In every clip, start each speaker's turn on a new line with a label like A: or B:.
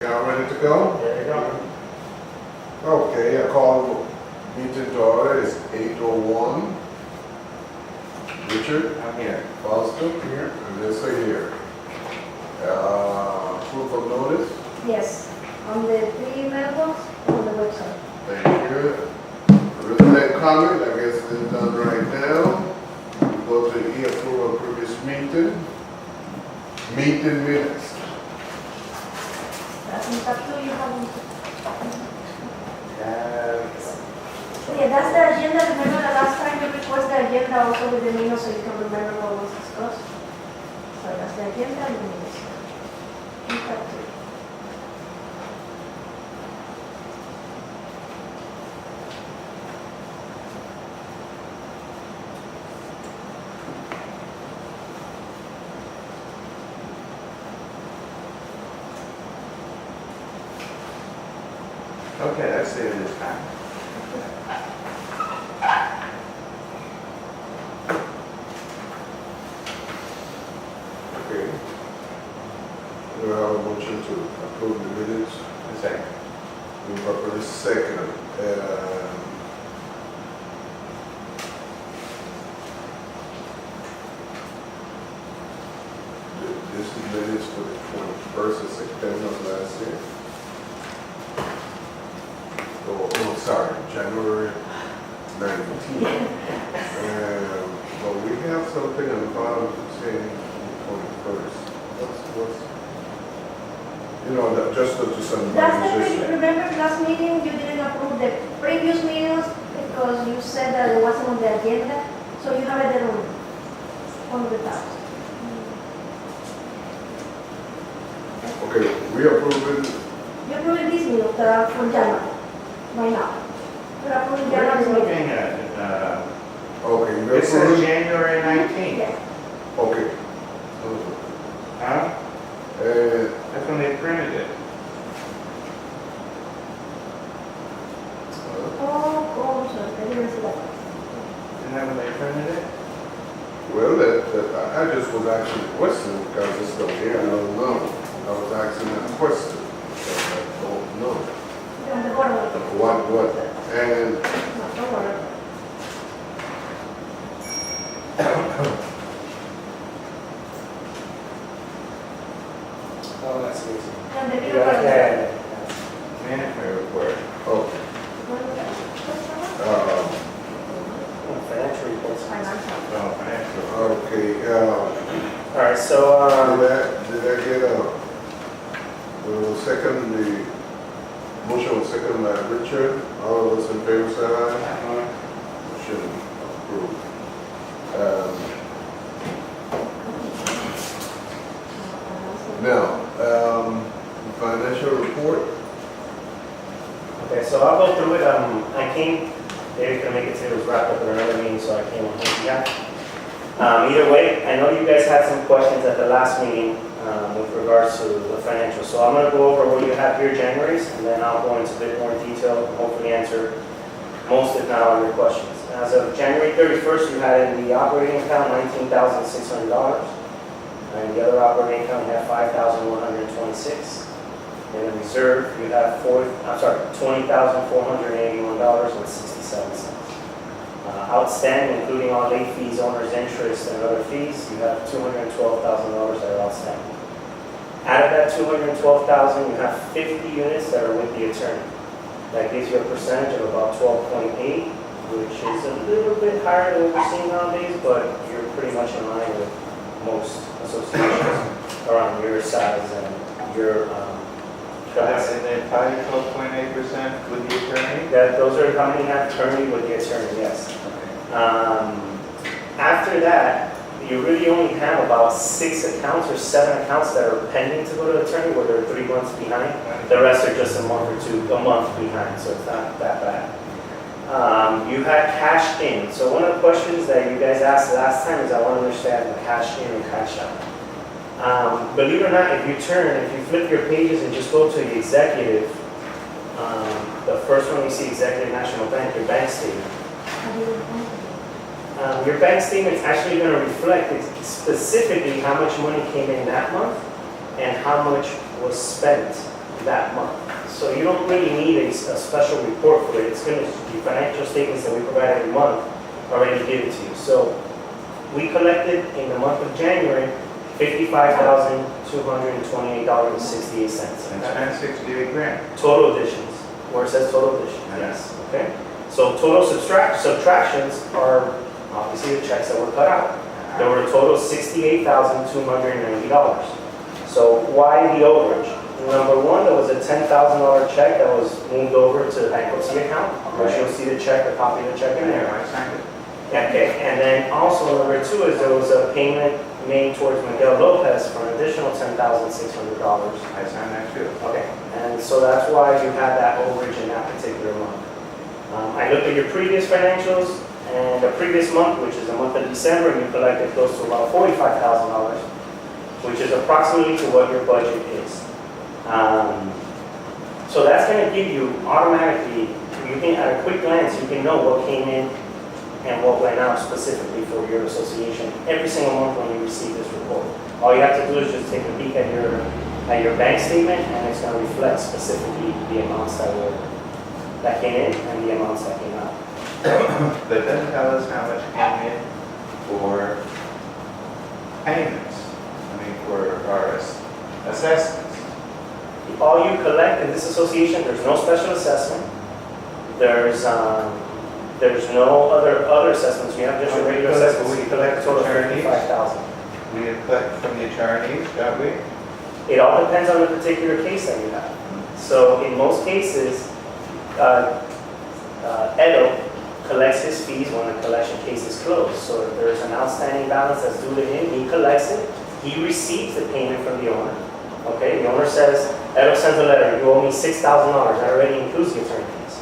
A: Y'all ready to go?
B: There you go.
A: Okay, I call meeting to order. It's 8:01. Richard?
B: I'm here.
A: Foster? Here. And Lisa here. Proof of notice?
C: Yes, on the 3 mailbox on the website.
A: Thank you. Resident comment, I guess it's done right now. We go to E, approval of previous meeting. Meeting minutes.
C: That's in fact, you have. Yeah, that's the agenda. Remember the last time you requested the agenda also with the minutes so you can remember what was discussed? So that's the agenda and the minutes. In fact,
B: Okay, that's it this time.
A: Okay. Do I have a motion to approve the minutes?
B: A second.
A: Move properly second. This is minutes for the 21st of September of last year. Oh, sorry, January 19th. But we have something on the bottom saying 21st. What's, you know, that just to some
C: that's the, remember last meeting you didn't approve the previous meetings because you said that it wasn't on the agenda, so you have it there on the top.
A: Okay, we approve it.
C: You approved this meeting from January, right now. You're approving
B: We're
C: January's meeting.
B: looking at,
A: Okay, we
B: it says
A: approve it.
B: January 19th.
C: Yeah.
A: Okay.
B: Huh? That's when they printed it.
C: Oh, sorry, I didn't see that.
B: Isn't that when they printed it?
A: Well, I just was asking a question because it's still here. I don't know. I was asking a question because I don't know.
C: On the bottom of it.
A: What? And
C: No, don't worry.
B: Oh, that's easy.
C: And the
B: Yeah,
C: middle one.
B: yeah. Minute report.
A: okay. Um,
D: Financial reports.
C: Financial.
B: Oh, financial.
A: okay.
D: All right, so,
A: Did I get second? The motion was second by Richard. All of us in favor say aye. Motion approved. Now, financial report.
D: okay, so I'll go through it. I came, David couldn't make it today, it was wrapped up in another meeting, so I came on his behalf. Either way, I know you guys had some questions at the last meeting with regards to the financials. So I'm going to go over what you have here, January's, and then I'll go into a bit more detail and hopefully answer most, if not all, your questions. As of January 31st, you had in the operating account $19,600. And the other operating account, you have $5,126. In the reserve, you have $20,481.67. Outstanding, including all late fees, owner's interest, and other fees, you have $212,000 that are outstanding. Out of that $212,000, you have 50 units that are with the attorney. That gives you a percentage of about 12.8, which is a little bit higher than what we're seeing nowadays, but you're pretty much in line with most associations around your size and your class.
B: And then 12.8% with the attorney?
D: Those are how many have attorney with the attorney, yes. After that, you really only have about 6 accounts or 7 accounts that are pending to go to attorney, where they're 3 months behind. The rest are just a month behind, so it's not that bad. You had cash in. So one of the questions that you guys asked last time is I want to understand the cash in and cash out. Believe it or not, if you flip your pages and just go to the executive, the first one you see, Executive National Bank, your bank statement. Your bank statement is actually going to reflect specifically how much money came in that month and how much was spent that month. So you don't really need a special report for it. It's going to be financial statements that we provide every month already given to you. So we collected in the month of January $55,228.68.
B: And spent 68 grand.
D: Total additions, where it says total additions, yes, okay? So total subtractions are obviously the checks that were cut out. There were a total of $68,290. So why the overage? Number one, there was a $10,000 check that was moved over to the bankruptcy account, which you'll see the check, a copy of the check in there.
B: I signed it.
D: Okay, and then also number two is there was a payment made towards Miguel Lopez for an additional $10,600.
B: I signed that too.
D: Okay, and so that's why you had that overage in that particular month. I looked at your previous financials, and the previous month, which is the month of December, you collected close to about $45,000, which is approximately to what your budget is. So that's going to give you automatically, you can, at a quick glance, you can know what came in and what went out specifically for your association every single month when you receive this report. All you have to do is just take a peek at your bank statement, and it's going to reflect specifically the amounts that came in and the amounts that came out.
B: But it doesn't tell us how much came in for payments. I mean, for our assessments.
D: All you collect in this association, there's no special assessment. There's no other assessments. We have just your regular assessments. We collect a total of $55,000.
B: We have cut from the attorneys, don't we?
D: It all depends on the particular case that you have. So in most cases, Edo collects his fees when the collection case is closed. So if there's an outstanding balance that's due to him, he collects it. He receives the payment from the owner. Okay, the owner says, Edo sends a letter, you owe me $6,000. That already includes the attorney fees.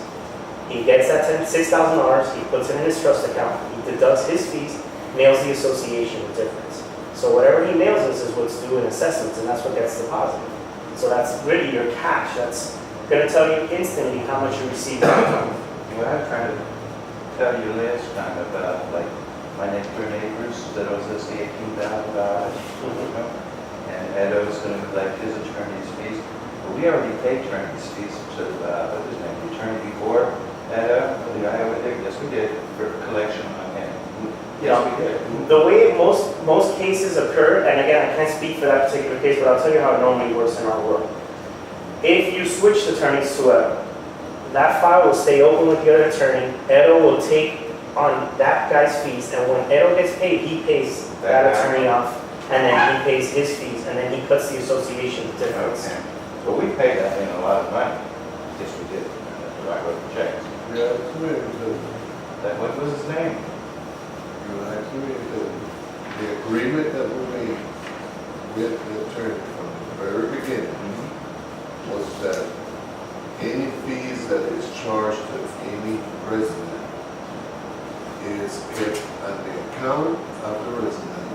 D: He gets that $6,000, he puts it in his trust account, he deducts his fees, mails the association the difference. So whatever he mails us is what's due in assessments, and that's what gets deposited. So that's really your cash. That's going to tell you instantly how much you received.
B: Well, I'm trying to tell you last time about, like, my next door neighbors that owes us $18,000. And Edo's going to collect his attorney's fees. But we already paid attorney's fees to, what's his name, the attorney before Edo, the guy over there. Yes, we did, for collection on him. Yes, we did.
D: The way most cases occur, and again, I can't speak for that particular case, but I'll tell you how it normally works in our world. If you switch attorneys to Edo, that file will stay open with the other attorney. Edo will take on that guy's fees, and when Edo gets paid, he pays that attorney off, and then he pays his fees, and then he cuts the association difference.
B: Okay. Well, we paid that in a lot of money. Yes, we did. That's why I wrote the checks.
A: Yeah, that's me.
B: What was his name?
A: You're actually, the agreement that we made with the attorney from the very beginning was that any fees that is charged to any resident is kept on the account of the resident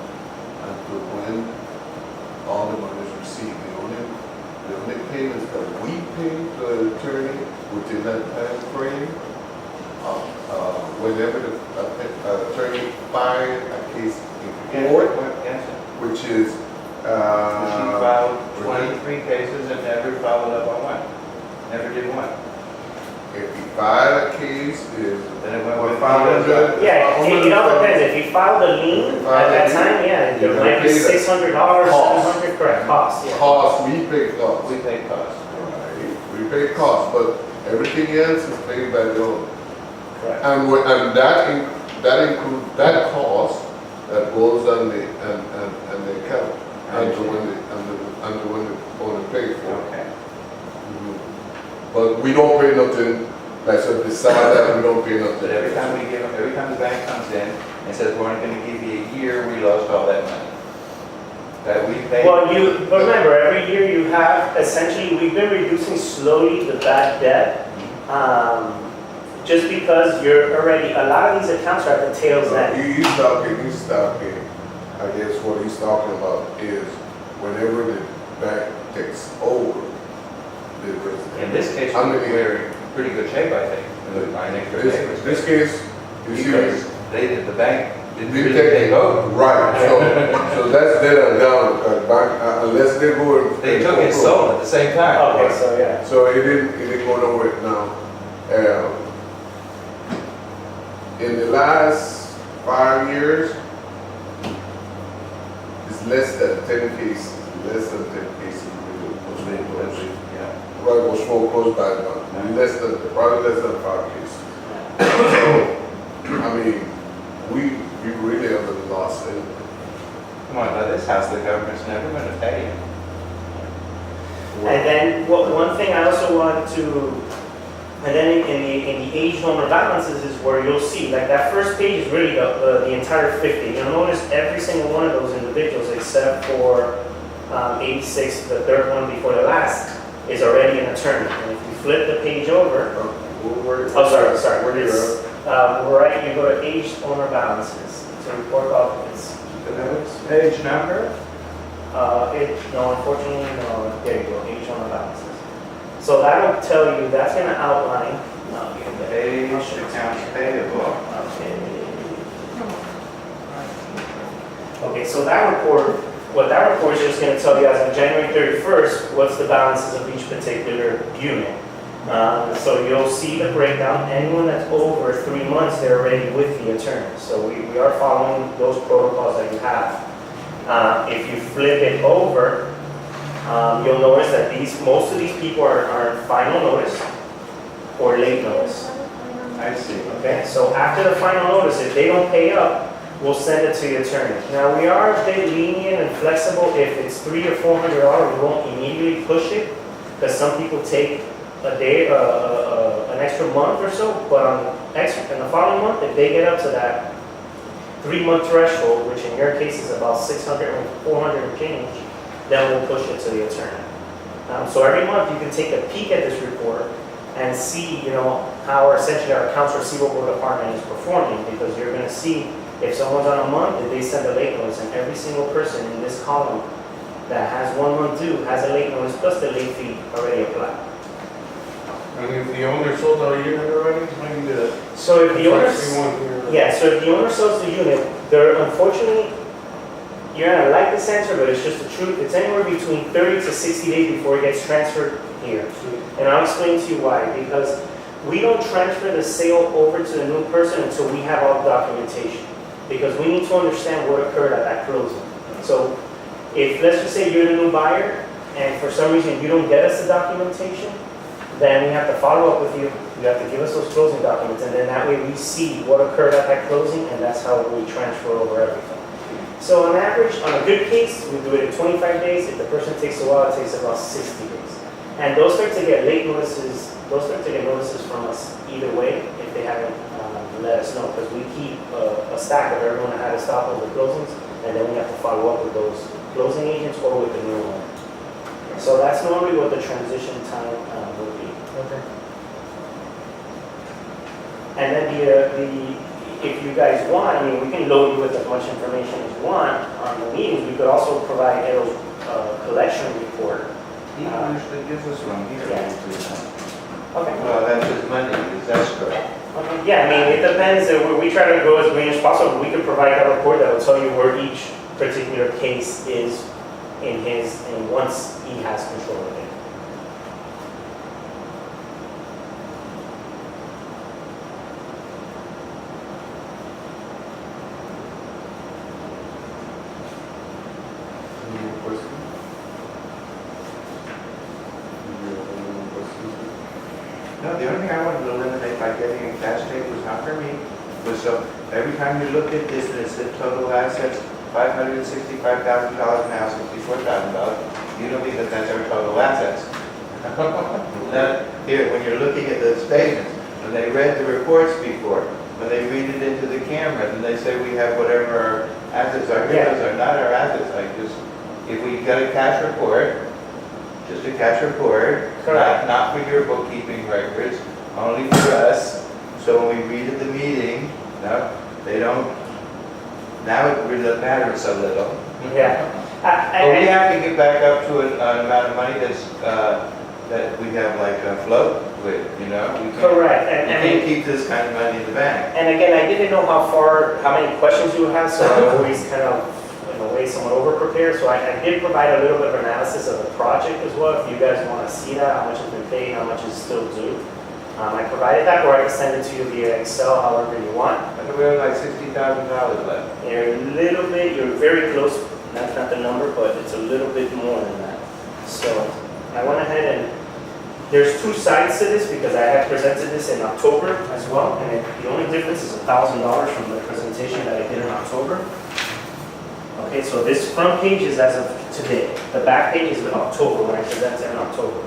A: until when all the money is received. The only payments that we pay to the attorney within that time frame, whenever the attorney files a case in court, which is
B: She filed 23 cases and never followed up on one. Never did one.
A: if he filed a case, is
B: Then it went
A: or
B: with
A: filed
B: the-
A: under.
D: Yeah, it all depends. If you filed a lien at that time, yeah, there might be $600, $700, correct, cost, yeah.
A: Cost, we pay costs.
B: We paid costs.
A: Right, we pay costs, but everything else is paid by the owner.
D: Correct.
A: And that includes that cost that goes on the, and the account, under when the owner pays for it.
B: Okay.
A: But we don't pay nothing, like, so beside that, we don't pay nothing.
B: But every time the bank comes in and says, we're only gonna give you a year, we lost all that money. That we paid.
D: Well, but remember, every year you have, essentially, we've been reducing slowly the bad debt, just because you're already, a lot of these accounts are at the tail's end.
A: He's talking, I guess what he's talking about is whenever the bank takes over the resident.
B: In this case, we're in pretty good shape, I think. My next door neighbors.
A: This case, you see,
B: Because the bank Didn't really take over.
A: Right, so that's dead and gone, unless they go and.
B: They took and sold at the same time.
D: Okay, so yeah.
A: So it didn't go nowhere now. In the last 5 years, it's less than 10 cases, less than 10 cases.
B: Yeah.
A: Right, was foreclosed by probably less than 5 cases. So, I mean, we really are the lost anyway.
B: Come on, now this house, the government's never gonna pay you.
D: And then one thing I also wanted to, and then in the age number balances is where you'll see, like that first page is really the entire 50. You'll notice every single one of those individuals except for 86, the third one before the last, is already an attorney. And if you flip the page over, sorry, where is right, you go to age owner balances to report documents.
B: Page number?
D: No, unfortunately, no. There you go, age owner balances. So that'll tell you, that's going to outline. No, you can get
B: Page accounts payable.
D: Okay, so that report, what that report is just going to tell you as of January 31st, what's the balances of each particular unit. So you'll see the breakdown. Anyone that's over 3 months, they're already with the attorney. So we are following those protocols that you have. If you flip it over, you'll notice that most of these people are in final notice or late notice.
B: I see.
D: Okay, so after the final notice, if they don't pay up, we'll send it to the attorney. Now, we are a bit lenient and flexible. If it's $300 or $400, we won't immediately push it, because some people take a day, an extra month or so, but in the following month, if they get up to that 3-month threshold, which in your case is about 600 and 400 and change, then we'll push it to the attorney. So every month you can take a peek at this report and see, how essentially our accounts receivable department is performing, because you're going to see if someone's on a month, if they send a late notice, and every single person in this column that has 1 month due has a late notice plus the late fee already applied.
E: And if the owner sold our unit already, maybe the.
D: So if the owner,
E: Yeah.
D: so if the owner sells the unit, they're unfortunately, you're gonna like this answer, but it's just the truth. It's anywhere between 30 to 60 days before it gets transferred here. And I'll explain to you why. Because we don't transfer the sale over to the new person until we have all the documentation. Because we need to understand what occurred at that closing. So if, let's just say you're the new buyer, and for some reason you don't get us the documentation, then we have to follow up with you. You have to give us those closing documents, and then that way we see what occurred at that closing, and that's how we transfer over everything. So on average, on a good case, we do it in 25 days. If the person takes a while, it takes about 60 days. And those start to get late notices, from us either way if they haven't let us know, because we keep a stack of everyone that had to stop over closings, and then we have to follow up with those closing agents or with the new one. So that's normally what the transition time would be.
E: Okay.
D: And then if you guys want, I mean, we can load you with as much information as you want on the meetings. We could also provide Edo's collection report.
B: He usually gives us one here.
D: Yeah. Okay.
B: Well, that's his money, his escrow.
D: Okay. Yeah, I mean, it depends. We try to go as green as possible. We could provide that report that will tell you where each particular case is and once he has control of it.
A: Any more questions?
B: No, the only thing I wanted to eliminate by getting a cash tape was not for me, was so every time you look at this and it said total assets, $565,000 now, $64,000, you don't think that that's our total assets. Now, here, when you're looking at the statements, when they read the reports before, when they read it into the camera, and they say we have whatever our assets are, here, those are not our assets. If we get a cash report, just a cash report, not for your bookkeeping records, only for us. So when we read at the meeting, no, they don't, now it really matters a little.
D: Yeah.
B: But we have to get back up to an amount of money that's that we have like a float with, you know? We can't-
D: Correct,
B: You
D: and
B: can't keep this kind of money in the bank.
D: And again, I didn't know how many questions you would have, so I always kind of, in a way, somewhat over-prepared. So I did provide a little bit of analysis of the project as well, if you guys want to see that, how much has been paid, how much is still due. I provided that, or I can send it to you via Excel, however you want.
B: I think we have like $60,000 left.
D: You're a little bit, you're very close, that's not the number, but it's a little bit more than that. So I went ahead and, there's two sides to this because I had presented this in October as well, and the only difference is $1,000 from the presentation that I did in October. Okay, so this front page is as of today. The back page is in October, when I presented in October.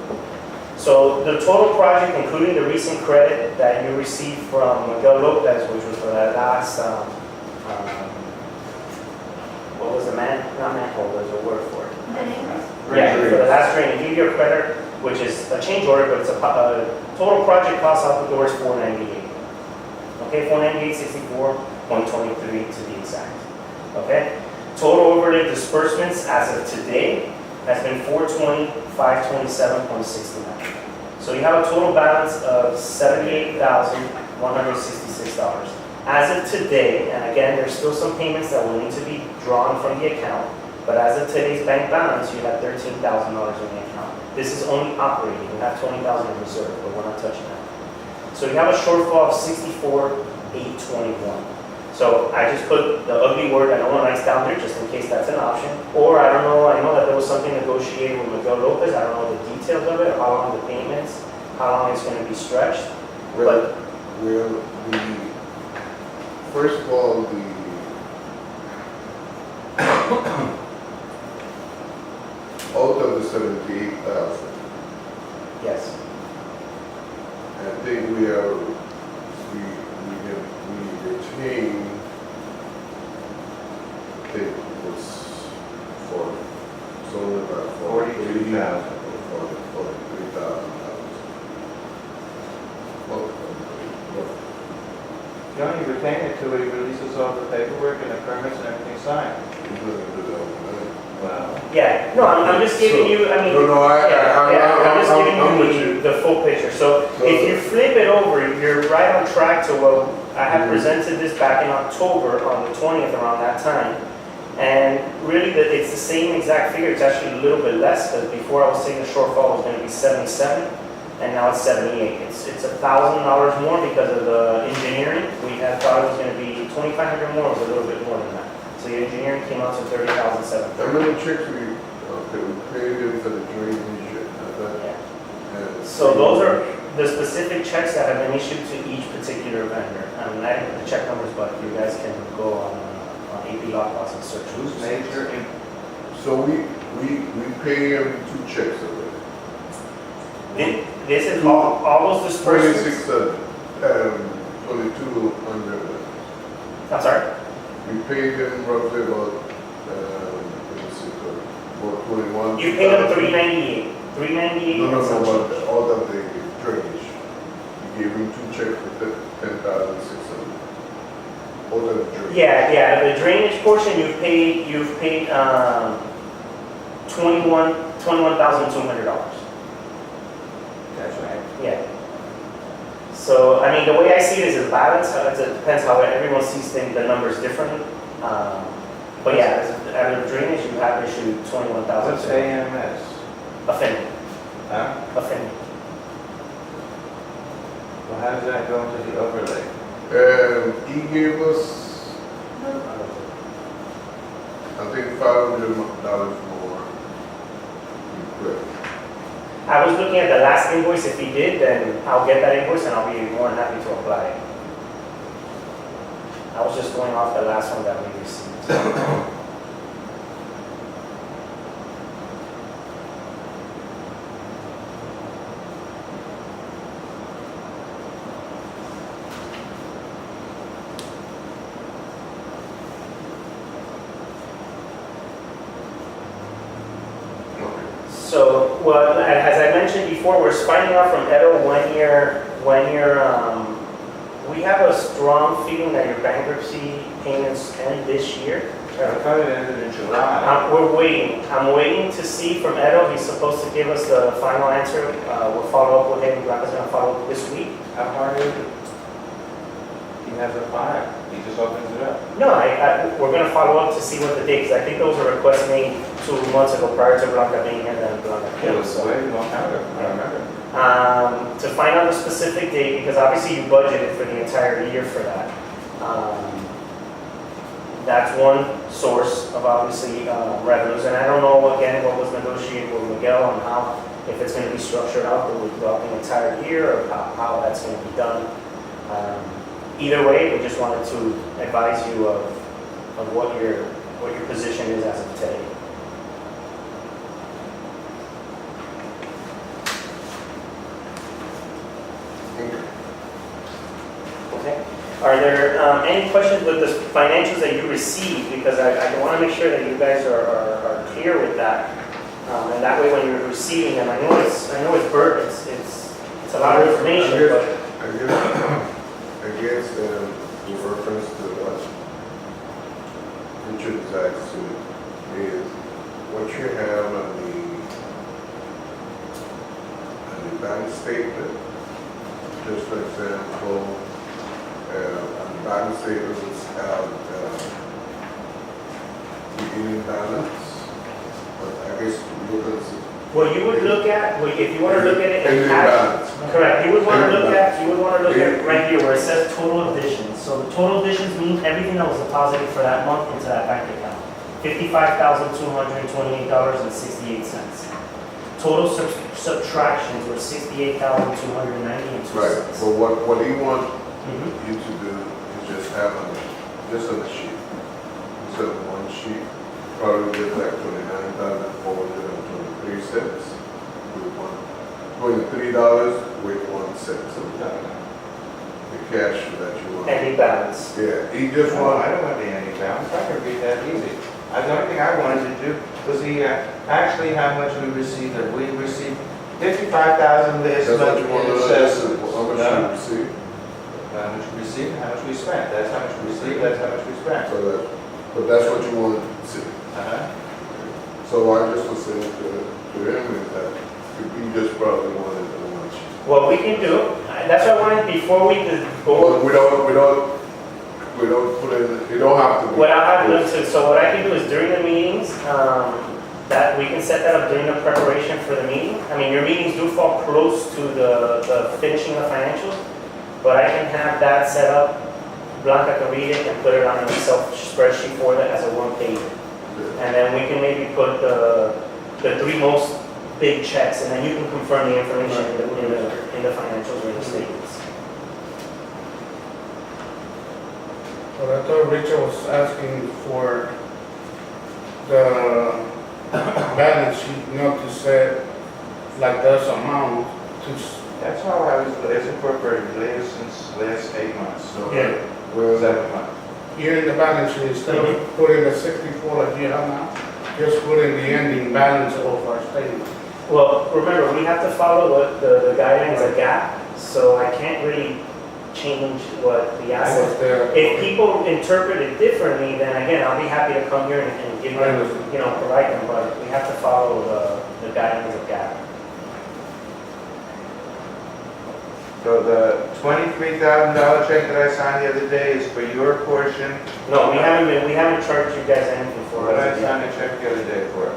D: So the total project, including the recent credit that you received from Miguel Lopez, which was for that last, what was the not manhole, there's a word for it.
C: The name is?
D: Yeah, for the last drain, give you a credit, which is a change order, but it's a total project cost out the door is $498. Okay, $498.64, $123 to be exact. Okay, total overlay disbursements as of today has been $420,527.69. So you have a total balance of $78,166. As of today, and again, there's still some payments that will need to be drawn from the account, but as of today's bank balance, you have $13,000 in the account. This is only operating. You have $20,000 in reserve, but we're not touching that. So you have a shortfall of $64,821. So I just put the ugly word that no one likes down there, just in case that's an option. Or I don't know, I know that there was something negotiated with Miguel Lopez. I don't know the details of it, or how long the payments, how long it's going to be stretched.
A: Well, first of all, out of the 78,000,
D: Yes.
A: I think we retained, I think it was for, so about
B: $42,000.
A: $43,000.
B: You only retain it till he releases all the paperwork and the permits and everything signed. Wow.
D: Yeah, no, I'm just giving you, I mean,
A: No, no,
D: I'm just
A: I'm with
D: giving you
A: you.
D: the full picture. So if you flip it over, you're right on track to what I had presented this back in October on the 20th around that time. And really, it's the same exact figure. It's actually a little bit less because before I was saying the shortfall was going to be 77, and now it's 78. It's $1,000 more because of the engineering. We had thought it was going to be 2,500 more. It was a little bit more than that. So the engineering came out to
A: How
D: $30,730.
A: many checks we paid in for the drainage?
D: So those are the specific checks that have been issued to each particular vendor. I mean, I didn't put the check numbers, but you guys can go on AP Lockbox and search.
B: Who's major in
A: So we pay him 2 checks already.
D: This is all those disbursements.
A: 2,200.
D: I'm sorry?
A: We paid him roughly about, about 21.
D: You paid them $398. $398
A: No,
D: and some
A: but
D: change.
A: all of the drainage. We gave him 2 checks for 10,600. All of the drainage.
D: Yeah, the drainage portion you've paid $21,200.
B: That's right.
D: Yeah. So, I mean, the way I see it is a balance. It depends how everyone sees things, the numbers differently. But yeah, out of drainage, you have issued $21,000.
B: What's AMS?
D: Offended.
B: Huh?
D: Offended.
B: Well, how does that go into the overlay?
A: He gave us, I think $500 more. in credit.
D: I was looking at the last invoice. If he did, then I'll get that invoice and I'll be more than happy to apply it. I was just going off the last one that we received. So, well, as I mentioned before, we're finding out from Edo we have a strong feeling that your bankruptcy payments end this year.
B: I thought it ended in July.
D: We're waiting. I'm waiting to see from Edo. He's supposed to give us the final answer. We'll follow up with him. Blanca's gonna follow up this week.
B: How hard is it? He has a file, he just opens it up.
D: No, we're gonna follow up to see what the date, because I think there was a request made 2 months ago prior to Blanca being here, then Blanca
B: It
D: came.
B: was
D: So,
B: way long time ago, I remember.
D: to find out the specific date, because obviously you budgeted for the entire year for that. That's one source of obviously revenues, and I don't know again what was negotiated with Miguel on how, if it's going to be structured out throughout the entire year, or how that's going to be done. Either way, we just wanted to advise you of what your position is as of today. Okay. Are there any questions with the financials that you received? Because I want to make sure that you guys are clear with that. And that way when you're receiving them, I know it's burden, it's a lot of information, but
A: I guess, in reference to what Richard is asking is what you have on the bank statement, just for example, on the bank statement, it's beginning balance, but I guess you look at
D: what you would look at, if you want to look at it in
A: ending
D: cash,
A: balance.
D: correct, you would want to look at right here where it says total additions. So the total additions means everything that was deposited for that month into that bank account. $55,228.68. Total subtractions were $68,290.02.
A: Right, but what he wants you to do is just have just on the sheet, instead of one sheet, probably get like 29,423 cents with $23 with 1 cent. So the cash that you want.
D: Any balance.
A: Yeah, he just
B: No, I
A: wants.
B: don't want any balance, I can read that easy. The only thing I wanted to do was see actually how much we received. We received 55,000 this
A: That's what
B: month.
A: you want to
B: It
A: know.
B: says,
A: How much you receive.
B: how much we received, how much we spent. That's how much we received, that's how much we spent.
A: So but that's what you want to see. So I just was saying to him is that you just probably wanted the one sheet.
D: What we can do, that's what I wanted before we go.
A: But we don't put in, you don't have to.
D: What I'll have done too, so what I can do is during the meetings, that we can set that up during the preparation for the meeting. I mean, your meetings do fall close to the finishing of financials, but I can have that set up. Blanca can read it and put it on an Excel spreadsheet for that as a one-page. And then we can maybe put the 3 most big checks, and then you can confirm the information in the financials or the statements.
E: But I thought Richard was asking for the balance sheet not to set like this amount to.
B: That's how it's incorporated since last 8 months.
A: So,
E: Yeah.
A: well,
B: 7 months.
E: Here in the balance sheet, instead of putting the 64 like you have now, just put in the ending balance of our statement.
D: Well, remember, we have to follow what the guidelines of GAAP, so I can't really change what the
E: I
D: assets.
E: was there.
D: If people interpret it differently, then again, I'll be happy to come here and give them, provide them, but we have to follow the guidelines of GAAP.
B: So the $23,000 check that I signed the other day is for your portion.
D: No, we haven't charged you guys anything for
B: What did I
D: it.
B: sign a check the other day for?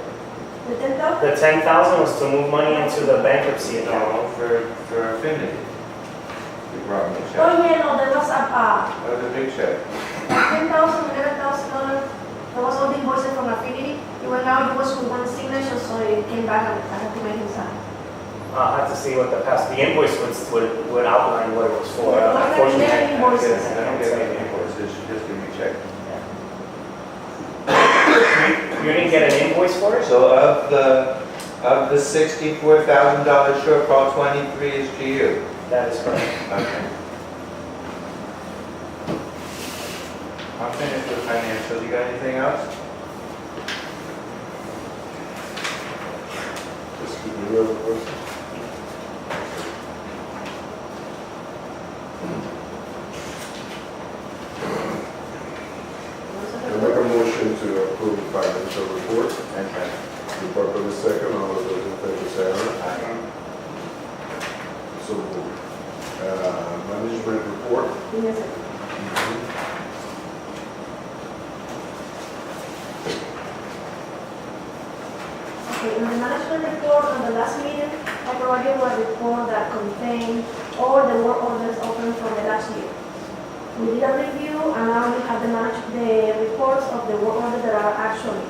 C: The 10,000?
D: The 10,000 was to move money into the bankruptcy account.
B: No, for Affinity. You brought me a check.
C: Oh, yeah, no, there was
B: That was a big check.
C: $10,000, $11,000. There was all the invoices from Affinity. It went out, it was with one signature, so it came back and I had to make him sign.
D: I'll have to see what the invoice would outline what it was for.
C: Yeah, well,
D: Unfortunately,
C: there are invoices.
B: I don't get any invoices, you just give me a check.
D: You didn't get an invoice for it?
B: So of the $64,000 shortfall, 23 is to you.
D: That is correct.
B: Okay. I'm finished with financials. You got anything else?
A: Excuse me, you have a question? I make a motion to So, management report.
C: Give me a second. Okay, in the management report on the last meeting, I provided you a report that contained all the work orders open from the last year. We did a review and now we have the reports of the work orders that are actually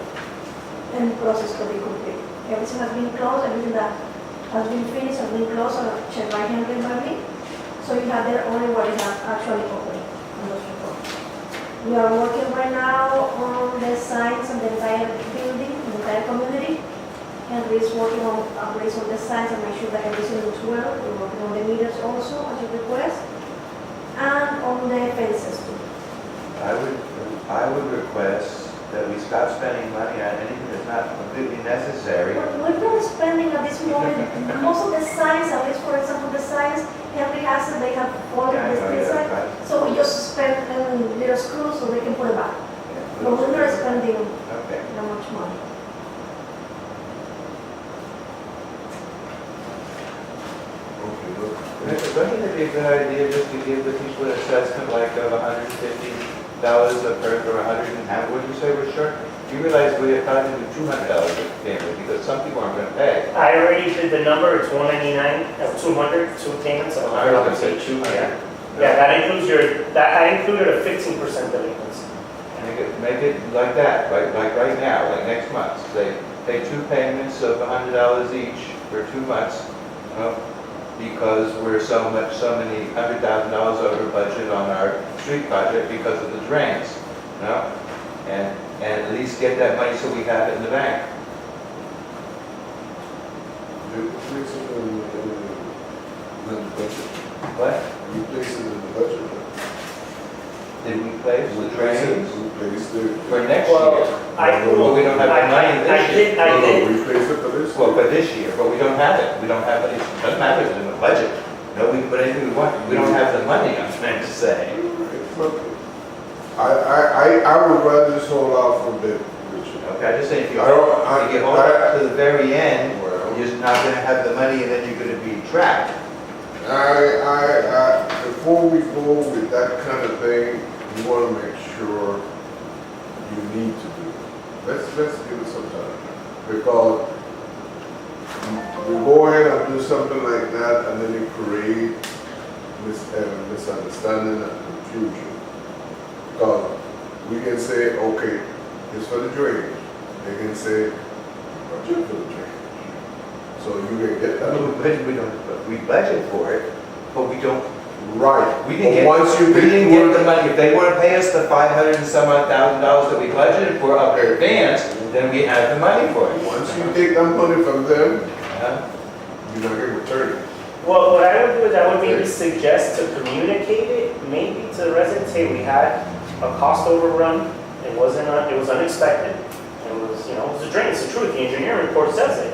C: in process to be complete. Everything has been closed, everything that has been finished has been closed or checked by Henry by me. So you have there only what is actually open on those reports. We are working right now on the signs of the entire building, the entire community. Henry is working on upgrades on the signs and make sure that everything looks well. We're working on the meters also, as you request, and on the fences too.
B: I would request that we stop spending money on anything that's not completely necessary.
C: But we're not spending at this moment, most of the signs, at least for example, the signs, Henry has it, they have all the
B: Yeah, I know,
C: street
B: yeah,
C: signs.
B: right.
C: So we just spend little screws so they can put it back. But we're not spending
B: Okay.
C: that much money.
A: Okay, look.
B: Wouldn't it be a good idea just to give the people an assessment like of $150 a person or 100 and how would you say we're short? You realize we have probably do $200 a family because some people aren't going to pay.
D: I already did the number, it's 199, 200, two payments of
B: I was going to
D: $100
B: say
D: each.
B: 200.
D: Yeah, that includes I included a 15% delinquency.
B: Make it like that, like right now, like next month. Say, pay 2 payments of $100 each for 2 months, because we're so many $100,000 over budget on our street project because of the drains, and at least get that money so we have it in the bank.
A: You place it in the budget.
B: What?
A: You place it in the budget.
B: Did we place the drains
A: We place it.
B: for next
D: Well,
B: year?
D: I
B: Well, we don't have the money this year.
D: I did.
A: We place it for this.
B: Well, for this year, but we don't have it. We don't have it. It doesn't matter, it's in the budget. No, we can put anything we want. We don't have the money, I'm trying to say.
A: I would rather just hold out for bid, Richard.
B: Okay, I just say if you
A: I don't-
B: get hold up to the very end,
A: Well,
B: you're just not gonna have the money and then you're gonna be trapped.
A: before we go with that kind of thing, we want to make sure you need to do it. Let's give it some time. Because we go ahead and do something like that and then it creates misunderstanding and confusion. Because we can say, okay, it's for the drainage. They can say, budget for the drainage. So you can get that.
B: We budget for it, but we don't.
A: Right.
B: We didn't
A: But once you
B: we didn't get the
A: work-
B: money. If they want to pay us the $500 and some odd thousand that we budgeted for up in advance, then we have the money for it.
A: Once you take that money from them,
B: Uh,
A: you're not gonna return it.
D: Well, what I would do is I would maybe suggest to communicate it, maybe to the residents, hey, we had a cost overrun, it was unexpected. It was, it was a drain, it's the truth, the engineering report says it.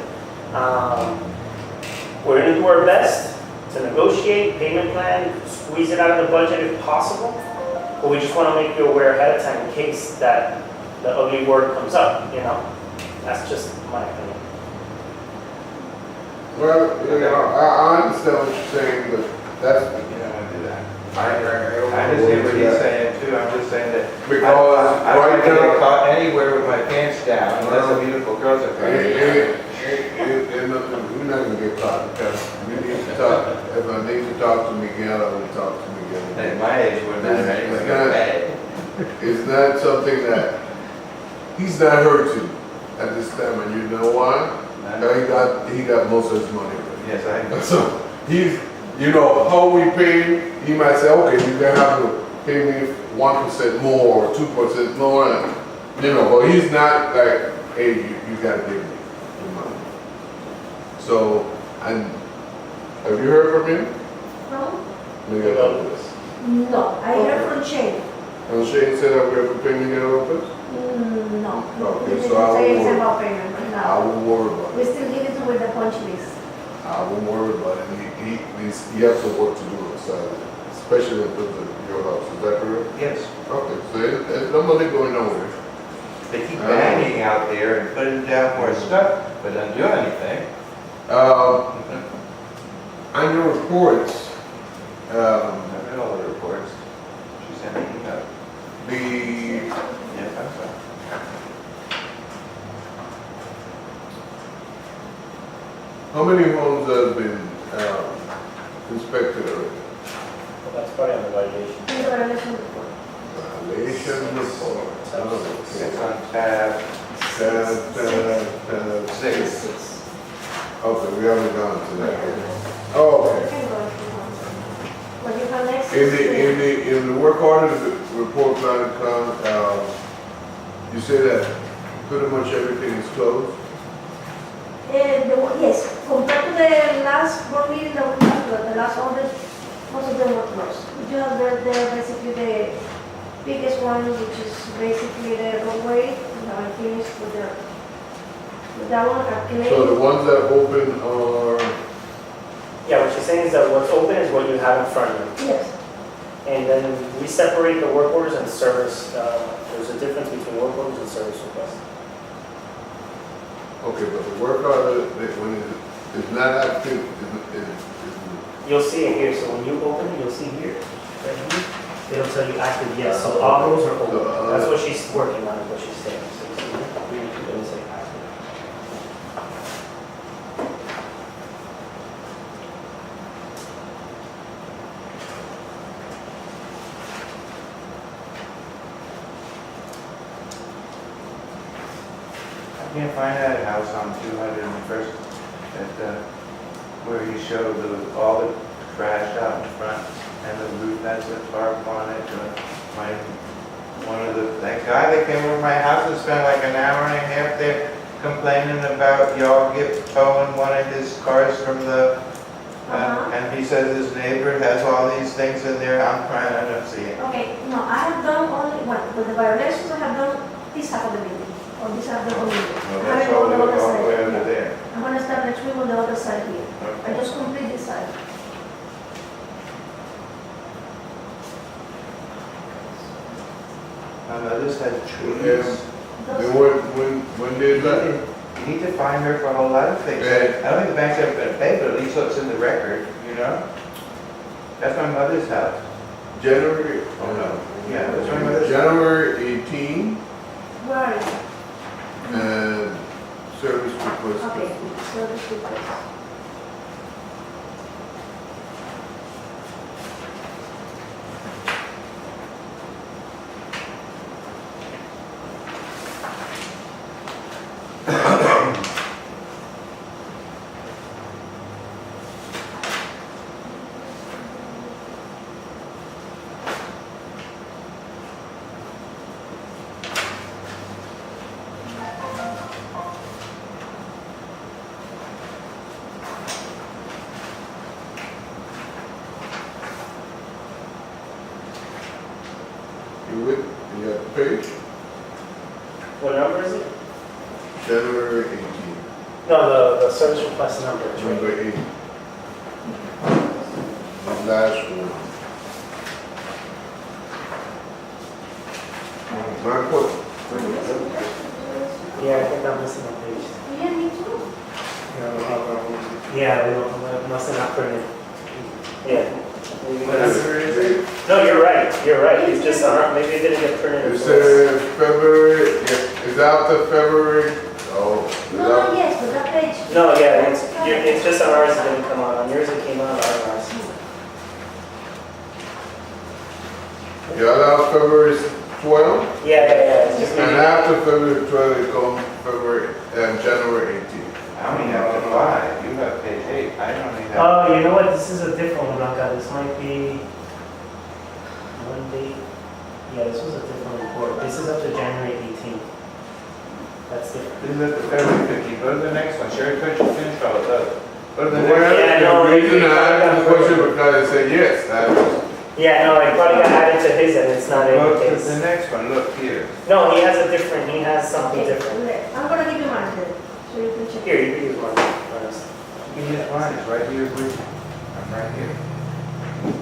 D: We're gonna do our best to negotiate payment plan, squeeze it out of the budget if possible, but we just wanna make you aware ahead of time in case that the ugly word comes up, That's just my opinion.
A: Well, I understand what you're saying, but that's,
B: You don't want to do that.
A: I don't
B: I
A: know
B: just hear what
A: what
B: he's
A: that.
B: saying too. I'm just saying that
A: Because
B: I don't
A: right
B: get
A: now,
B: caught anywhere with my pants down unless the beautiful girls are coming.
A: we're not gonna get caught, because we need to talk. If I need to talk to Miguel, I will talk to Miguel.
B: At my age, it wouldn't matter anyway. Go pay.
A: It's not something that, he's not hurt to at this time, and you know why? He got most of his money.
B: Yes, I know.
A: So, he's, how we pay him, he might say, okay, you're gonna have to pay me 1% more or 2% more, and, but he's not like, hey, you gotta give me the money. So, and, have you heard from him?
C: No?
A: Maybe about this.
C: No, I heard from Shane.
A: And Shane said that we're gonna pay Miguel Lopez?
C: No.
A: Okay,
C: He didn't
A: so I
C: say
A: will
C: anything
A: worry.
C: about payment, but
A: I
C: no.
A: won't worry about
C: We
A: it.
C: still give it to with the punch list.
A: I won't worry about it. He has some work to do on Saturday, especially with your house. Is that correct?
B: Yes.
A: Okay, so there's no money going nowhere.
B: They keep banging out there and putting down more stuff, but don't do anything.
A: annual reports,
B: I read all the reports. She sent me an email.
A: the,
B: Yeah, that's so.
A: how many homes have been inspected already?
D: Well, that's probably on the valuation.
C: In the evaluation report.
A: Violation report. Oh,
B: It's
A: okay.
B: on tab
A: Tab
B: 6.
C: Six.
A: Okay, we haven't gone to that yet. Oh,
C: You
A: okay.
C: can go if you want. What you have next
A: In
C: is
A: in the work order report plan, you say that pretty much everything is closed?
C: yes, compared to the last board meeting that we had, the last audit, most of them were closed. You have basically the biggest one, which is basically the roadway, that I finished with that one, calculate.
A: So the ones that open are,
D: Yeah, what she's saying is that what's open is what you have in front of you.
C: Yes,
D: And then we separate the work orders and service. There's a difference between work orders and service requests.
A: okay, but the work order, when it's not active,
D: You'll see it here. So when you open it, you'll see here. Right here. It'll tell you active yes. So all those are open. That's what she's working on, is what she's saying. So you see here, it'll say active.
B: I can't find that house on 201st, where he showed all the trash out in front and the roof has a tarp on it. That guy that came over my house and spent like an hour and a half there complaining about y'all towing one of his cars from the, and he says his neighbor has all these things in there. I'm trying to see it.
C: okay, no, I have done only one, with the violations, I have done this half of the meeting, or this half of the meeting.
B: Well,
C: I
B: that's
C: haven't
B: all
C: gone
B: the
C: the other
B: all the way
C: side.
B: over
C: Yeah.
B: there.
C: I'm gonna start next week on the other side here. I
B: Okay.
C: just complete this side.
B: My mother said trees.
A: then when did that?
B: You need to find her for a whole lot of things.
A: Yeah.
B: I don't think the bank's ever gonna pay, but at least what's in the record, you know? That's my mother's house.
A: January?
B: Oh, no. Yeah, that's my mother's house.
A: January 18,
C: Where are you?
A: and service request.
C: Okay, so this is this.
A: You with, you got the page?
D: What number is it?
A: January 18,
D: No, the service request number. It's right
A: number
D: here.
A: 8. The last one. My question.
D: Yeah, I think I'm missing a page.
C: Yeah, me too.
E: Yeah, I don't have that one.
D: Yeah, we don't, must have not printed. Yeah.
B: What number is it?
D: No, you're right. You're right. It's just maybe it didn't get printed.
A: It says February, it's after February, oh. it's
C: No,
A: out-
C: yes, but that page.
D: No, yeah, it's just on ours. It didn't come on. On yours, it came on. On ours.
A: You allowed February 12,
D: Yeah. It's just
A: and
D: maybe.
A: after February 12, it comes February, January 18.
B: I only have the 5. You have page 8. I only have.
D: Oh, you know what? This is a different one, Blanca. This might be Monday. Yeah, this was a different report. This is up to January 18th. That's different.
B: This is at the February 15. Go to the next one. Sherry Coach, you finished all of those. Go to the
A: Well,
B: next
D: Yeah, no,
A: the reason
D: we-
A: I asked the question because it said yes, that was,
D: Yeah, no, it probably got added to his and it's not in
B: Go
D: the
B: to
D: case.
B: the next one. Look here.
D: No, he has a different, he has something
C: Okay,
D: different.
C: I'm gonna give you mine then, so you can check.
D: Here, you can use mine. Honest.
B: You can use mine. It's right here with you. I'm right here.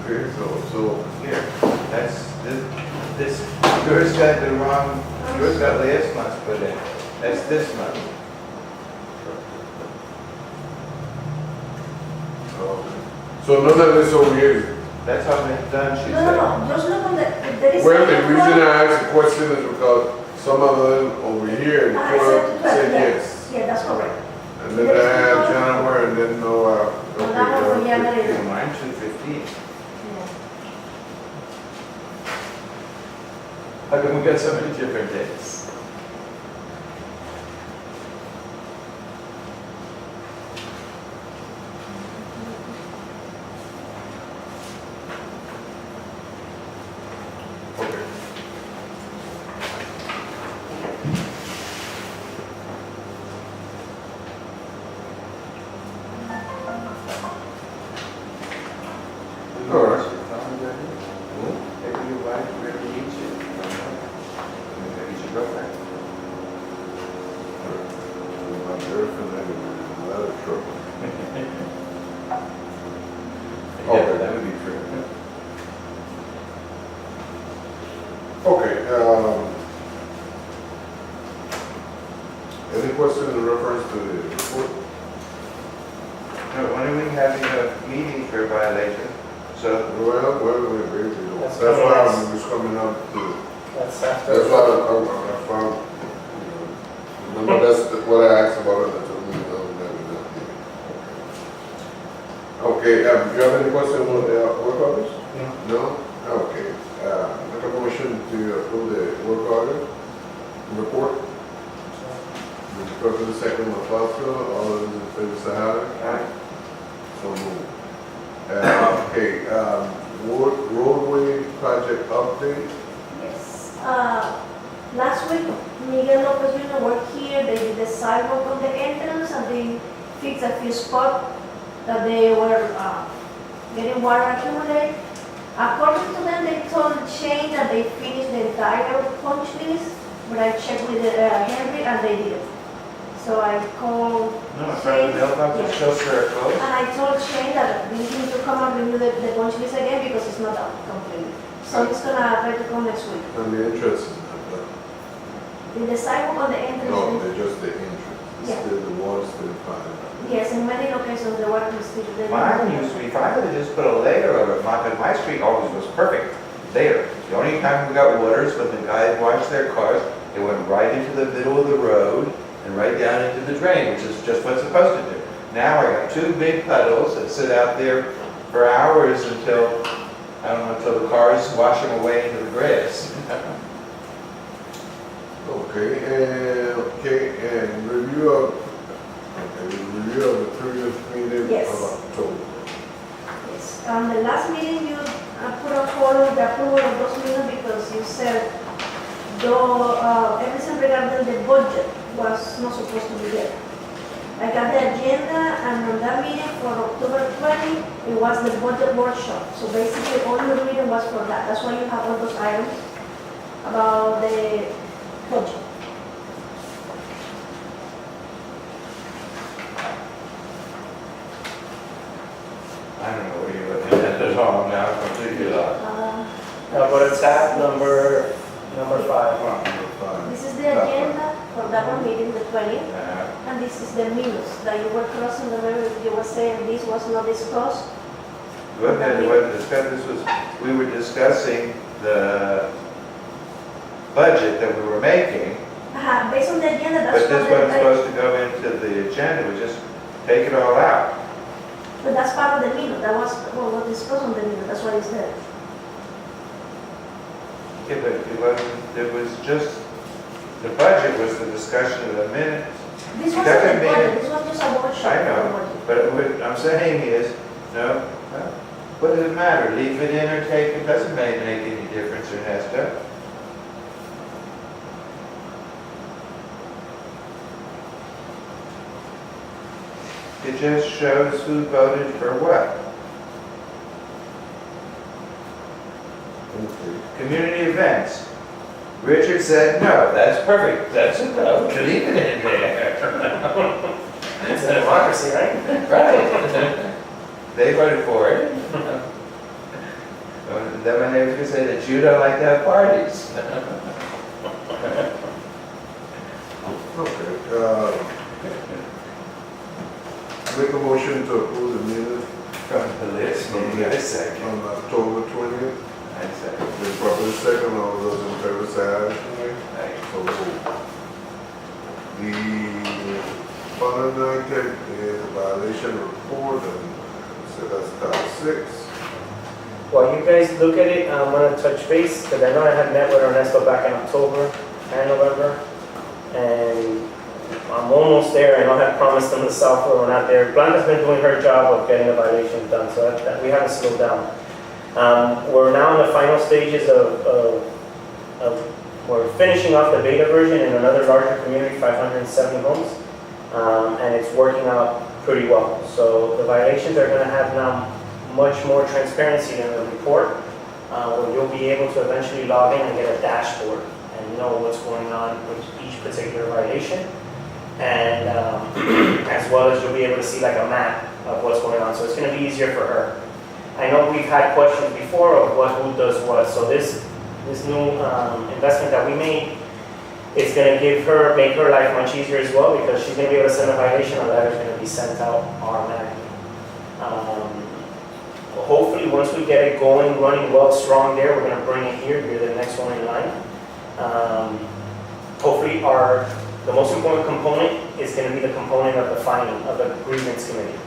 A: okay, so,
B: Here. That's this. Yours got the wrong. Yours got last month's put in. That's this month.
A: okay. So none of this over here.
B: That's all they've done, she
C: No,
B: said.
C: no, just look on the, if there is.
A: Well, the
C: any
A: reason
C: problem-
A: I asked the question is because some of them over here, the
C: I
A: clerk
C: said
A: said
C: 12,
A: yes.
C: Yeah, that's correct.
A: And then I had January and then no,
C: No, that one for January.
B: Yeah, mine 215.
C: Yeah.
B: How come we got so many different dates?
A: Okay. All right.
B: Maybe your wife really needs you. Maybe she's girlfriend.
A: My girlfriend, I'm in a lot of trouble.
B: Yeah, that would be true.
A: Okay, any question in reference to the report?
B: No, when are we having a meeting for violation? So,
A: Wait.
D: That's
A: That's
D: coming
A: why
D: next.
A: I was coming up to,
D: That's after.
A: that's why I found, remember that's what I asked about it, I told me, no, never, not here. Okay, do you have any question on the work orders?
D: No.
A: No? Okay, make a motion to approve the work order report. Mr. President, second, Mafaso, all those in favor say aye. So moved. Okay, roadway project update.
C: Yes. Last week, Miguel Lopez Jr. worked here, they did the sidewalk on the entrance and they fixed a few spots that they were getting water accumulate. According to them, they told Shane that they finished the entire punch list, but I checked with Henry and they didn't. So I called
B: no, in front of the mailbox, it shows for a close.
C: and I told Shane that we need to come and review the punch list again because it's not out completely. So he's gonna try to come next week.
A: And the entrance is not done.
C: The sidewalk on the entrance.
A: No, they're just the entrance. It's
C: Yeah.
A: still, the water's still fine.
C: Yes, in many locations the work is still there.
B: Mine used to be fine, they just put a layer over it. My street always was perfect there. The only time we got water is when the guys washed their cars, it went right into the middle of the road and right down into the drain, which is just what it's supposed to do. Now I got two big puddles that sit out there for hours until, I don't know, until the cars wash them away into the grass.
A: Okay, and review of the previous meeting
C: Yes.
A: of October.
C: Yes, the last meeting you put on hold the approval of those minutes because you said though everything regarding the budget was not supposed to be there. I got the agenda and on that meeting for October 20, it was the budget workshop. So basically all the meeting was for that. That's why you have all those items about the budget.
B: I don't know what you're looking at all now, I'm completely lost.
D: But it's tab number 5.
A: Number 5.
C: This is the agenda for that one meeting, the 20th.
B: Uh,
C: And this is the minutes that you were crossing the river, you were saying this was not discussed.
B: Go ahead, it wasn't discussed, this was, we were discussing the budget that we were making,
C: Based on the agenda,
B: but
C: that's
B: this
C: what
B: wasn't supposed to go into the agenda, we just take it all out.
C: but that's part of the minute, that was, what discussed on the minute, that's what it said.
B: Yeah, but it wasn't, it was just, the budget was the discussion of the minutes.
C: This wasn't
B: Doesn't
C: the
B: mean-
C: budget, this was just a workshop.
B: I know,
C: for budget.
B: but what I'm saying is, no, well, what does it matter, leave it in or take it, doesn't make any difference, Ernesto. It just shows who voted for what.
A: Okay.
B: Community events. Richard said no, that's perfect, that's a no, leave it in there.
D: It's a democracy, right?
B: Right. They voted for it. Then my neighbors could say that you don't like to have parties.
A: Okay, make a motion to approve the minutes
B: from the list, maybe I second.
A: On October 20th,
B: I second.
A: then properly second, all those in favor say aye.
B: Aye.
A: So moved. The following item is a violation report, and so that's top 6.
D: While you guys look at it, I'm gonna touch base, because I know I had met with Ernesto back in October and November, and I'm almost there. I know I had promised them the software, we're not there. Blanca's been doing her job of getting the violations done, so that we haven't slowed down. We're now in the final stages of we're finishing off the beta version in another larger community, 570 homes, and it's working out pretty well. So the violations are gonna have now much more transparency in the report, where you'll be able to eventually log in and get a dashboard and know what's going on with each particular violation. And as well as you'll be able to see like a map of what's going on. So it's gonna be easier for her. I know we've had questions before of who does what. So this new investment that we made is gonna make her life much easier as well, because she's gonna be able to send a violation, a letter is gonna be sent out automatically. Hopefully, once we get it going, running well, strong there, we're gonna bring it here. You're the next one in line. Hopefully, the most important component is gonna be the component of the finding of the grievance committee.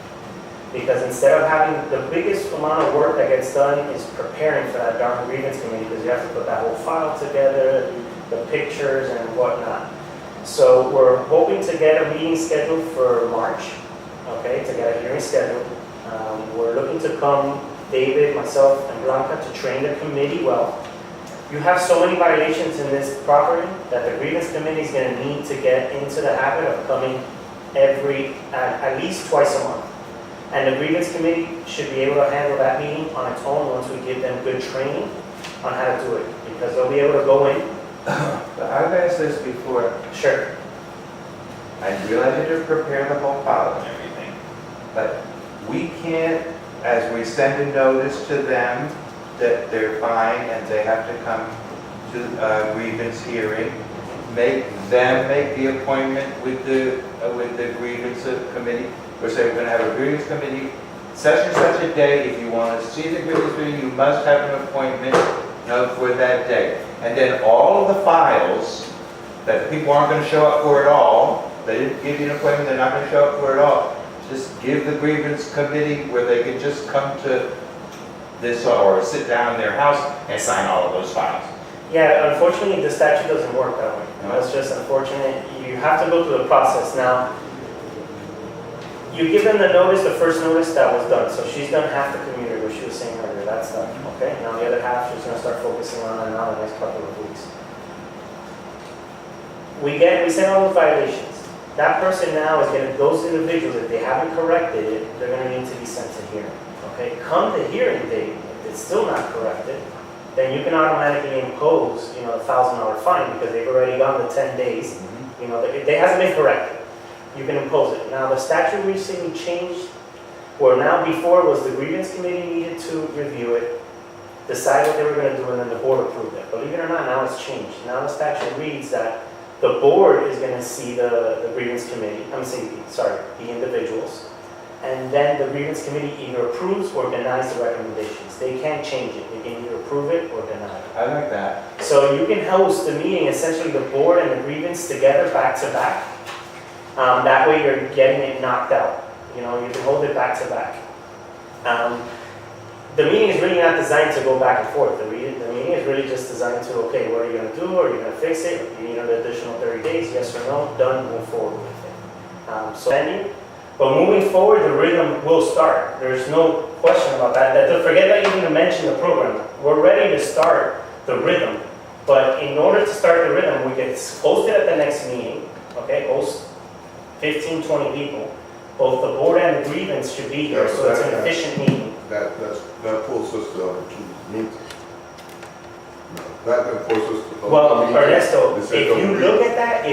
D: Because instead of having the biggest amount of work that gets done is preparing for that darn grievance committee, because you have to put that whole file together, the pictures and whatnot. So we're hoping to get a meeting scheduled for March, okay, to get a hearing scheduled. We're looking to come, David, myself, and Blanca, to train the committee well. You have so many violations in this property that the grievance committee is going to need to get into the habit of coming at least twice a month. And the grievance committee should be able to handle that meeting on its own once we give them good training on how to do it, because they'll be able to go in.
B: But I've asked this before.
D: Sure.
B: I realize you to prepare the whole file and everything, but we can't, as we send a notice to them that they're fine and they have to come to a grievance hearing, make them make the appointment with the grievance committee. We're saying we're going to have a grievance committee such and such a day. If you want to see the grievance committee, you must have an appointment for that day. And then all of the files that people aren't going to show up for at all, they didn't give you an appointment, they're not going to show up for it all, just give the grievance committee where they can just come to this or sit down in their house and sign all of those files.
D: Yeah, unfortunately, the statute doesn't work that way.
B: No.
D: That's just unfortunate. You have to go through the process. Now, you give them the notice, the first notice that was done. So she's done half the community, what she was saying earlier, that's done. Okay, now the other half, she's going to start focusing on now the next couple of weeks. We send all those violations. That person now is going to, those individuals, if they haven't corrected it, they're going to need to be sent to hearing. Okay, come the hearing date, if it's still not corrected, then you can automatically impose, a $1,000 fine, because they've already gone the 10 days. It hasn't been corrected. You can impose it. Now, the statute recently changed, where now before was the grievance committee needed to review it, decide what they were going to do, and then the board approved it. Believe it or not, now it's changed. Now the statute reads that the board is going to see the grievance committee, the individuals, and then the grievance committee either approves or denies the recommendations. They can't change it. They can either approve it or deny it.
B: I like that.
D: So you can host the meeting, essentially the board and the grievance together, back to back. That way you're getting it knocked out. You can hold it back to back. The meeting is really not designed to go back and forth. The meeting is really just designed to, okay, what are you going to do? Are you going to fix it? You need an additional 30 days, yes or no? Done, move forward with it. But moving forward, the rhythm will start. There's no question about that. Forget that even to mention the program. We're ready to start the rhythm. But in order to start the rhythm, we get hosted at the next meeting. Okay, host 15, 20 people. Both the board and the grievance should be here, so it's an efficient meeting.
A: That pulls us to other two meetings. No, that pulls us to other
D: Well,
A: meetings.
D: Ernesto,
A: This is
D: if
A: the
D: you
A: reason.
D: look at that,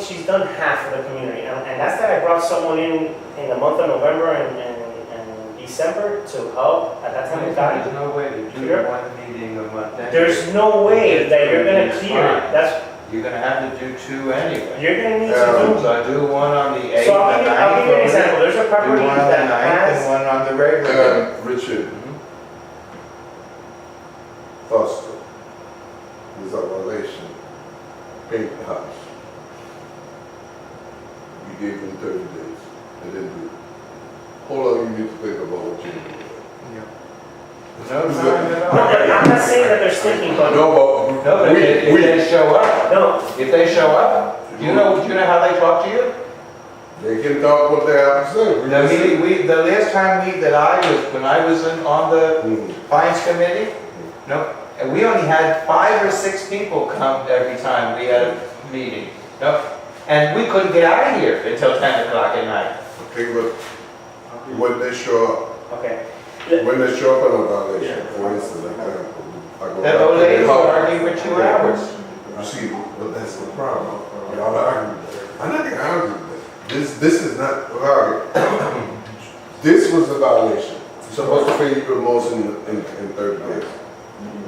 D: she's done half of the community. And that's that I brought someone in the month of November and December to help at that time.
B: There's no way to do
D: Sure.
B: one meeting a month.
D: There's no way that you're gonna clear it.
B: You're gonna have to do 2 anyway.
D: You're gonna need to do.
B: So do one on the 8th,
D: So
B: the
D: I'll give you an
B: 9th,
D: example, there's a
B: do
D: property
B: one on the
D: that
B: 9th and
D: has,
B: one on the regular.
A: Richard,
B: Mhm.
A: Foster, is a violation, paint the house. We gave them 30 days, they didn't do it. How long you need to think about what you're doing?
B: No time at
D: no,
B: all.
D: I'm not saying that they're stinking, but,
A: No,
B: No, but if they show up,
D: no,
B: if they show up, do you know how they talk to you?
A: they can talk what they have to say. We
B: The
A: just-
B: meeting, the last time when I was on the
A: Hmm.
B: Finance Committee, no, and we only had 5 or 6 people come every time we had a meeting. No, and we couldn't get out of here until 10 o'clock at night.
A: Okay, but when they show
D: okay.
A: up, when they show up on a violation, for instance, example, I go
B: That
A: back
B: old
A: to
B: lady
A: the
B: will
A: house.
B: argue for 2 hours.
A: You see, but that's the problem. Y'all argue. I'm not gonna argue that. This is not argue. This was a violation. You're supposed to pay your most in 30 days.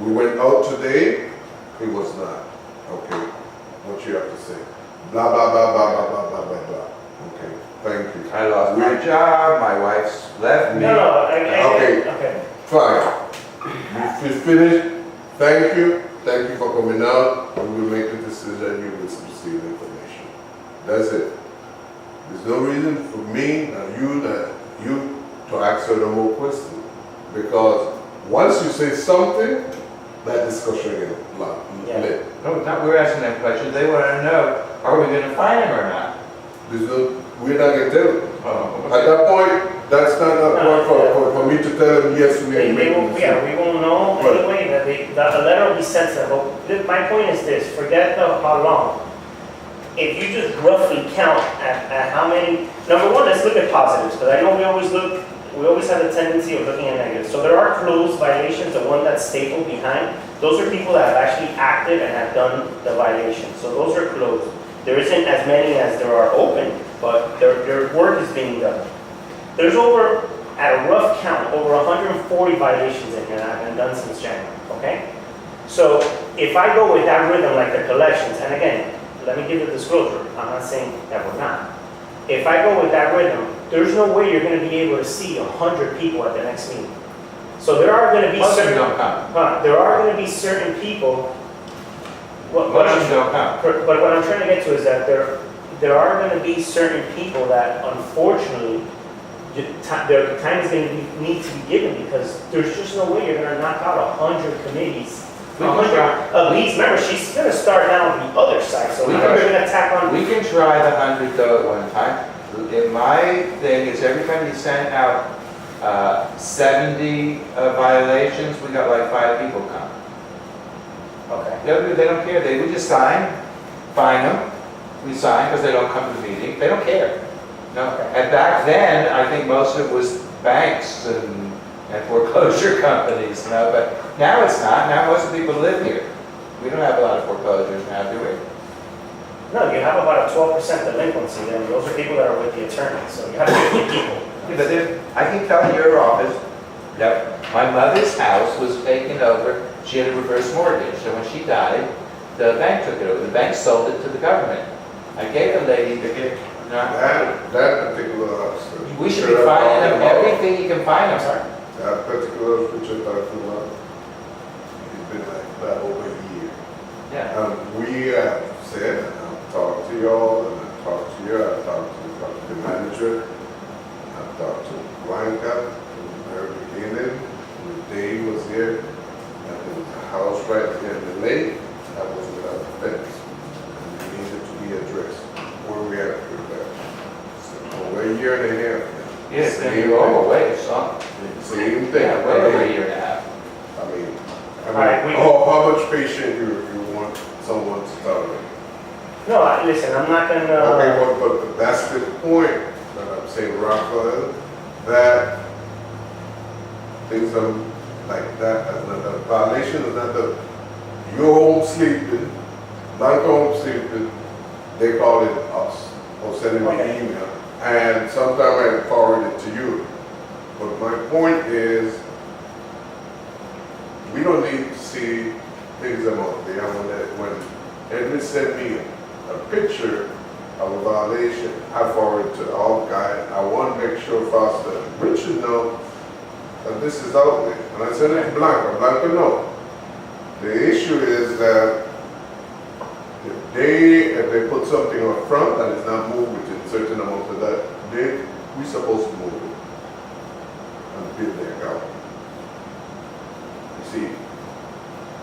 A: We went out today, it was not. Okay, what you have to say? Blah, blah, blah, blah, blah, blah, blah, blah, blah. Okay, thank you.
B: I lost my job, my wife's left me.
D: No,
A: Okay.
D: okay.
A: Fine. We finished. Thank you. Thank you for coming out. We will make a decision. You will receive information. That's it. There's no reason for me or you to ask her no more questions. Because once you say something, that discussion is
D: Yeah.
A: lit.
B: No, it's not, we're asking them questions, they wanna know, are we gonna fine him or not?
A: There's no, we're not gonna tell them.
B: Oh,
A: At that point, that's not a point for me to tell them, yes, we
D: They
A: can make a
D: won't,
A: decision.
D: yeah, we won't know
A: Right.
D: anyway, that the letter will be sent to them. But my point is this, forget how long. If you just roughly count at how many, number one, let's look at positives, because I know we always have a tendency of looking at negatives. So there are closed violations, the one that's stapled behind, those are people that have actually acted and have done the violation. So those are closed. There isn't as many as there are open, but their work is being done. There's over, at a rough count, over 140 violations in here that have been done since January, okay? So if I go with that rhythm like the collections, and again, let me give the disclosure, I'm not saying that we're not. If I go with that rhythm, there's no way you're gonna be able to see 100 people at the next meeting. So there are gonna be
B: most of them
D: certain,
B: don't come,
D: there are gonna be certain people, what
B: most
D: I'm
B: of them don't come.
D: but what I'm trying to get to is that there are going to be certain people that unfortunately their time is going to need to be given because there's just no way you're going to knock out 100 committees.
B: We can
D: 100
B: try.
D: of these, remember, she's going to start down the other side, so
B: We
D: now
B: can-
D: we're going to tack on.
B: We can try the 100 though at one time. And my thing is every time you send out 70 violations, we got like 5 people come.
D: Okay.
B: They don't care, they would just sign, fine them, we sign because they don't come to the meeting, they don't care. No, and back then, I think most of it was banks and foreclosure companies, but now it's not, now most of the people live here. We don't have a lot of foreclosures now, do we?
D: No, you have about a 12% delinquency, and those are people that are with the attorney, so you have 50 people.
B: Yeah, but I can tell your office that my mother's house was taken over, she had a reverse mortgage, so when she died, the bank took it over, the bank sold it to the government. I gave the lady to get,
A: That particular house.
B: we should be fining them everything you can fine them.
D: Sorry?
A: That particular picture talking about, it's been like that over a year.
B: Yeah.
A: We have said, and I've talked to y'all, and I've talked to you, I've talked to the property manager, I've talked to Blanca, from the very beginning, when Dave was here, and there was a house right there in the lake, that was without a fence. And it needed to be addressed, where we had to do that. So, over a year and a half. now.
B: Yes, then
A: Same
B: you go
A: thing.
B: away, son.
A: Same thing.
B: Yeah, well over a year and a half.
A: I
D: Alright,
A: mean,
D: we-
A: how much patience you want someone to tolerate?
D: No, listen, I'm not going
A: Okay,
D: to...
A: but that's the point that I'm saying, Rafael, that things are like that, as not a violation, is not the, you're home sleeping, not home sleeping, they call it us, or sending me
D: Okay.
A: an email, and sometimes I forward it to you. But my point is, we don't need to see things about there when and they send me a picture of a violation, I forward it to all guys. I want to make sure first that Richard know that this is out there. And I said it to Blanca. Blanca, no. The issue is that if they put something up front that is not moved within a certain amount of that, we supposed to move it and build their account. You see,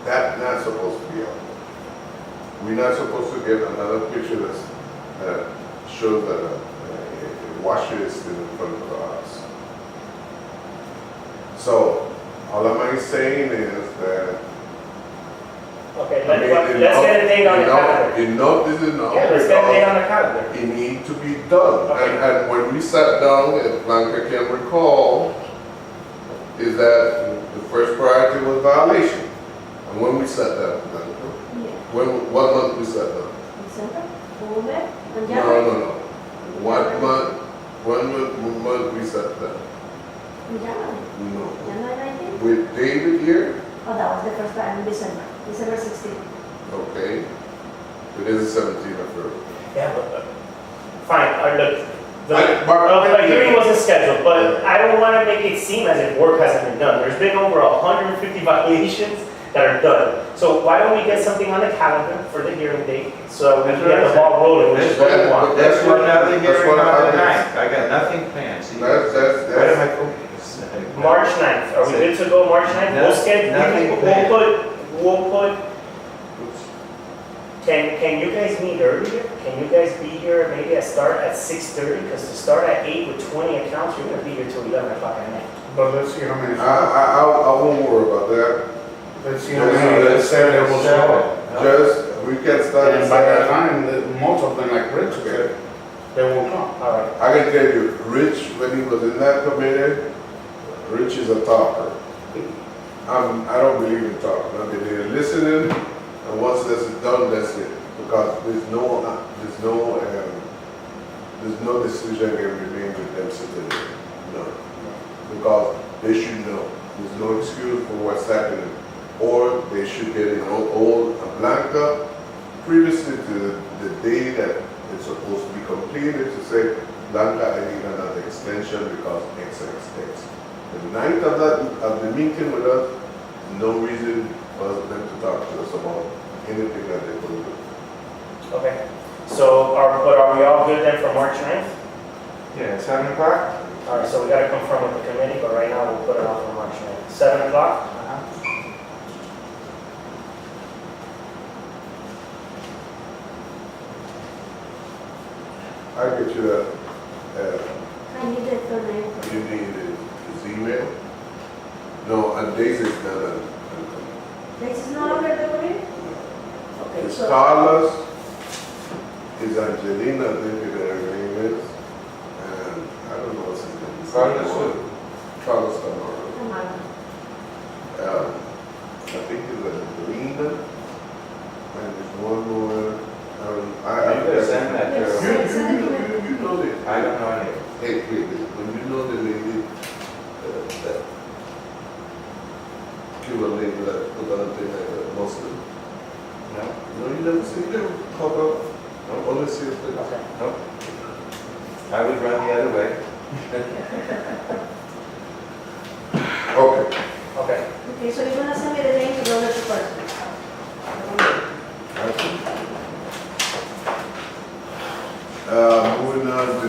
A: that's not supposed to be out there. We're not supposed to get another picture that shows that a washer is still in front of the house. So, all am I saying is that
D: Okay, let's get a date on the calendar.
A: Enough is enough.
D: Yeah, let's get a date on the calendar.
A: It needs to be done.
D: Okay.
A: And when we sat down, if Blanca can recall, is that the first priority was violation. And when we sat down, Blanca,
C: Yeah.
A: what month we sat down?
C: December, October, and
A: No,
C: January.
A: no, no. What month we sat down?
C: In January,
A: No.
C: January 19th.
A: With David here?
C: Oh, that was the first time in December, December 16th.
A: Okay. It is the 17th of February.
D: Yeah, but, fine, look,
A: Mark,
D: the hearing wasn't scheduled, but I don't want to make it seem as if work hasn't been done. There's been over 150 violations that are done. So why don't we get something on the calendar for the hearing date, so we can get the ball rolling, which is what we want.
B: That's what another
A: That's
B: hearing
A: what
B: on the
A: I-
B: 9th. I got nothing planned. See,
A: That's-
B: what am I focusing?
D: March 9th, are we good to go March 9th?
B: No,
D: We'll schedule,
B: nothing
D: we'll put, can you guys meet earlier? Can you guys be here maybe at 6:30? Because to start at 8 with 20 accounts, you're gonna be here till 11 o'clock at night.
E: But let's see how many.
A: I won't worry about that.
E: Let's see how many that said they will show.
A: Just, we can start.
E: And by that time, most of them, like Rich said, they won't come.
D: All right.
A: I can tell you, Rich, when he was in that committee, Rich is a talker. I don't believe in talking. I mean, they're listening, and once this is done, that's it. Because there's no decision can be made with them sitting there. No. Because they should know. There's no excuse for what's happening. Or they should get an old Blanca previously to the day that it's supposed to be completed to say, Blanca, I need another extension because X. The night of the meeting with us, no reason for them to talk to us about anything that they could do.
D: Okay. So, are we all good then for March 9th?
B: Yeah, 7 o'clock?
D: All right, so we gotta confirm with the committee, but right now we'll put it on for March 9th. 7 o'clock?
A: I'll get you that,
C: I need the full name.
A: you need his email. No, and Daisy's not
C: This is no longer the committee? Okay,
A: It's
C: so,
A: Carlos, is Angelina, I think her name is, and I don't know what's his name.
B: Carlos who?
A: Carlos Tamara.
C: come on.
A: I think it's Angelina, and there's one more,
B: You better send that to her.
A: You know it.
B: I don't know any.
A: Hey, wait, when you know the lady, that Cuba lady that put on a thing like that, Muslim.
B: No?
A: No, you never see them pop up. No, only see it.
D: Okay.
B: Nope. I would run the other way.
A: Okay.
D: Okay.
C: Okay, so you're gonna send me the name to the other two persons?
A: Moving on to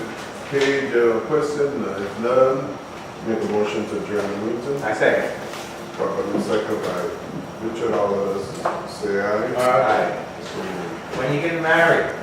A: page question, if none, make a motion to adjourn the meeting.
B: I second.
A: Properly second by Richard, all of us say aye.
B: Aye.
A: So,
B: When you get married?